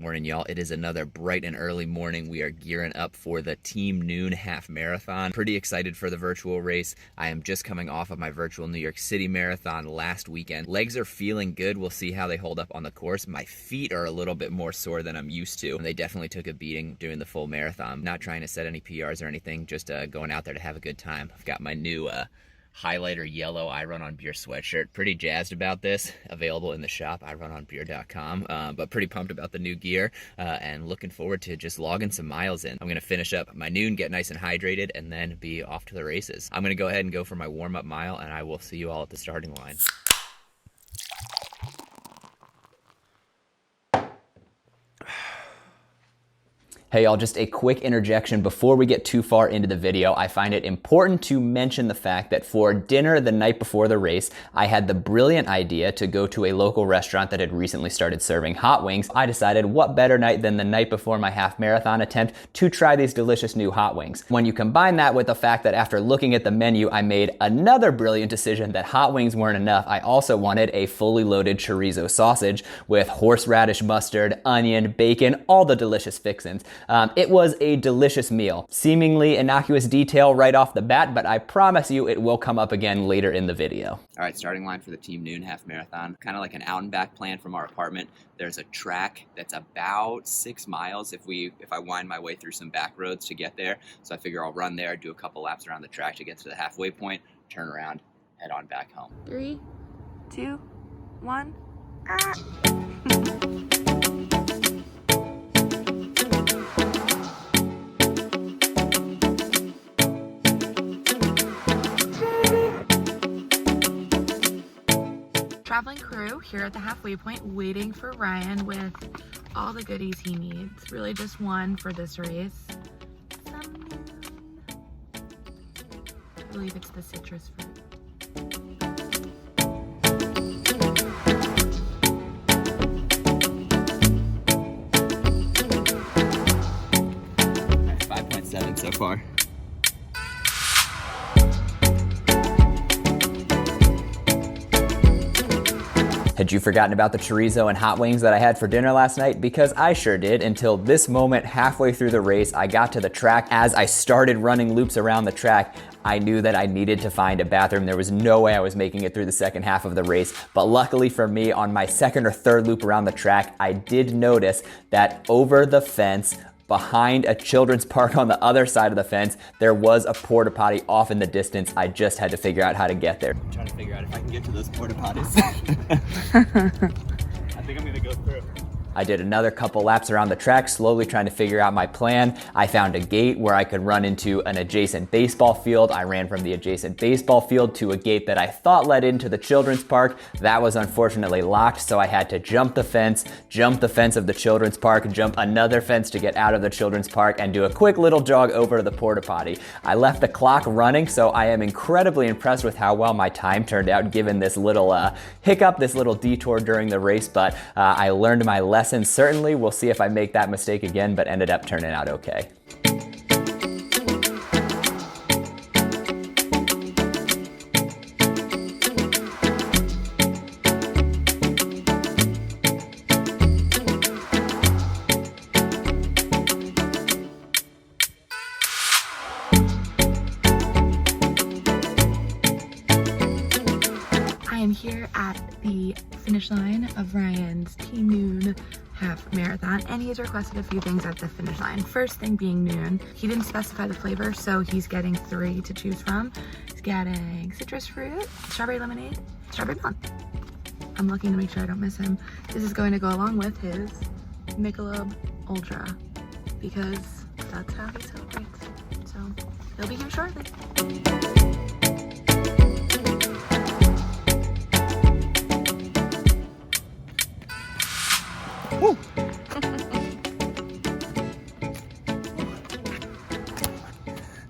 Morning, y'all. It is another bright and early morning. We are gearing up for the Team Nuun half marathon. Pretty excited for the virtual race. I am just coming off of my virtual New York City marathon last weekend. Legs are feeling good. We'll see how they hold up on the course. My feet are a little bit more sore than I'm used to. They definitely took a beating during the full marathon. Not trying to set any PRs or anything, just going out there to have a good time. I've got my new highlighter yellow iRunOnBeer sweatshirt. Pretty jazzed about this. Available in the shop, iRunOnBeer.com. But pretty pumped about the new gear and looking forward to just logging some miles in. I'm going to finish up my noon, get nice and hydrated, and then be off to the races. I'm going to go ahead and go for my warm-up mile, and I will see you all at the starting line. Hey y'all, just a quick interjection before we get too far into the video. I find it important to mention the fact that for dinner the night before the race, I had the brilliant idea to go to a local restaurant that had recently started serving hot wings. I decided what better night than the night before my half marathon attempt to try these delicious new hot wings. When you combine that with the fact that after looking at the menu, I made another brilliant decision that hot wings weren't enough. I also wanted a fully loaded chorizo sausage with horseradish mustard, onion, bacon, all the delicious fixins. It was a delicious meal. Seemingly innocuous detail right off the bat, but I promise you it will come up again later in the video. All right, starting line for the Team Nuun half marathon. Kind of like an out and back plan from our apartment. There's a track that's about 6 miles if I wind my way through some back roads to get there. So I figure I'll run there, do a couple laps around the track to get to the halfway point, turn around, head on back home. 3, 2, 1. Ah. Traveling crew here at the halfway point waiting for Ryan with all the goodies he needs. Really just one for this race. Some Nuun. I believe it's the citrus fruit. Right, 5.7 so far. Had you forgotten about the chorizo and hot wings that I had for dinner last night? Because I sure did, until this moment halfway through the race. I got to the track. As I started running loops around the track, I knew that I needed to find a bathroom. There was no way I was making it through the second half of the race. But luckily for me, on my second or third loop around the track, I did notice that over the fence, behind a children's park on the other side of the fence, there was a porta potty off in the distance. I just had to figure out how to get there. I'm trying to figure out if I can get to those porta potties. I think I'm gonna go through. I did another couple laps around the track, slowly trying to figure out my plan. I found a gate where I could run into an adjacent baseball field. I ran from the adjacent baseball field to a gate that I thought led into the children's park. That was unfortunately locked, so I had to jump the fence of the children's park, jump another fence to get out of the children's park, and do a quick little jog over to the porta potty. I left the clock running, so I am incredibly impressed with how well my time turned out given this little hiccup, this little detour during the race, but I learned my lesson. Certainly, we'll see if I make that mistake again, but ended up turning out okay. I am here at the finish line of Ryan's Team Nuun half marathon, and he's requested a few things at the finish line. First thing being Nuun. He didn't specify the flavor, so he's getting 3 to choose from. He's getting citrus fruit, strawberry lemonade, strawberry blonde. I'm looking to make sure I don't miss him. This is going to go along with his Michelob Ultra, because that's how he celebrates. So he'll be here shortly. Woo.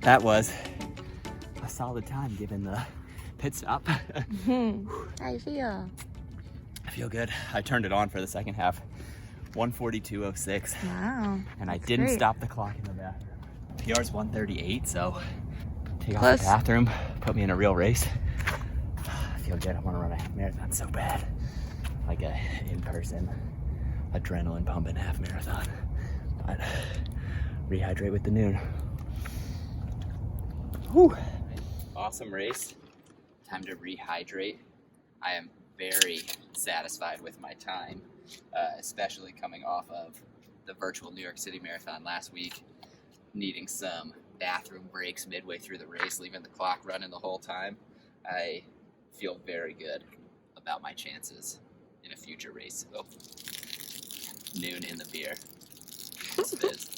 That was a solid time given the pit stop. How you feel? I feel good. I turned it on for the second half. 1:42.06. Wow. And I didn't stop the clock in the bathroom. PR's 1:38, so take Close. off the bathroom, put me in a real race. I feel good. I want to run a marathon so bad. Like a in-person adrenaline pumping half marathon. But rehydrate with the Nuun. Whew. Awesome race. Time to rehydrate. I am very satisfied with my time, especially coming off of the virtual New York City Marathon last week, needing some bathroom breaks midway through the race, leaving the clock running the whole time. I feel very good about my chances in a future race. Oh, Nuun in the beer. It's fizz.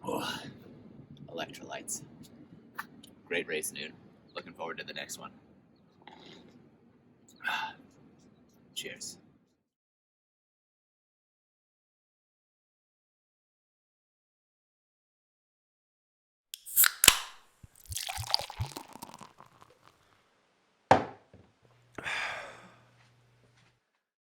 Oh, electrolytes. Great race, Nuun. Looking forward to the next one. Cheers.